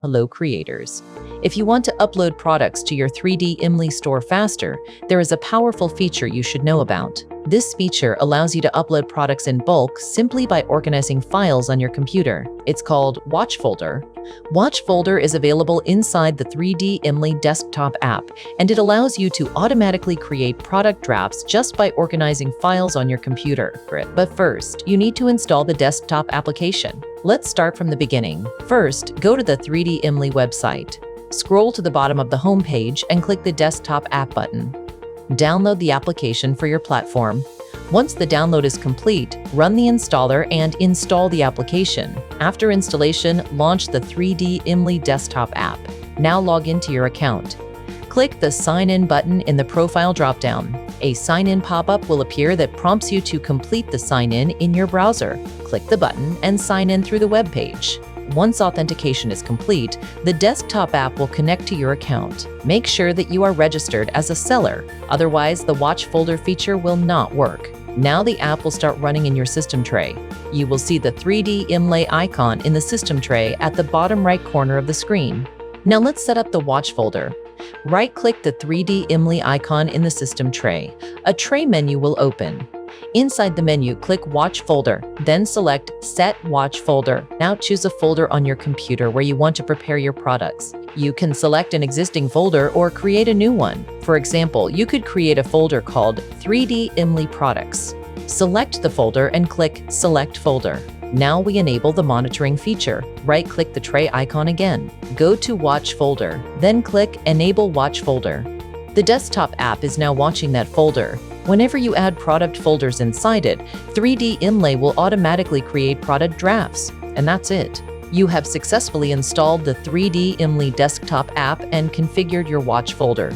Hello creators. If you want to upload products to your 3DIMLI store faster, there is a powerful feature you should know about. This feature allows you to upload products in bulk simply by organizing files on your computer. It's called Watch Folder. Watch Folder is available inside the 3DIMLI desktop app, and it allows you to automatically create product drafts just by organizing files on your computer. But first, you need to install the desktop application. Let's start from the beginning. First, go to the 3DIMLI website. Scroll to the bottom of the home page and click the Desktop app button. Download the application for your platform. Once the download is complete, run the installer and install the application. After installation, launch the 3DIMLI desktop app. Now log into your account. Click the Sign In button in the Profile dropdown. A sign-in pop-up will appear that prompts you to complete the sign-in in your browser. Click the button and sign in through the web page. Once authentication is complete, the desktop app will connect to your account. Make sure that you are registered as a seller, otherwise the Watch Folder feature will not work. Now the app will start running in your system tray. You will see the 3DIMLI icon in the system tray at the bottom right corner of the screen. Now let's set up the Watch Folder. Right-click the 3DIMLI icon in the system tray. A tray menu will open. Inside the menu, click Watch Folder, then select Set Watch Folder. Now choose a folder on your computer where you want to prepare your products. You can select an existing folder or create a new one. For example, you could create a folder called 3DIMLI Products. Select the folder and click Select Folder. Now we enable the monitoring feature. Right-click the tray icon again. Go to Watch Folder, then click Enable Watch Folder. The desktop app is now watching that folder. Whenever you add product folders inside it, 3DIMLI will automatically create product drafts. And that's it. You have successfully installed the 3DIMLI desktop app and configured your Watch Folder.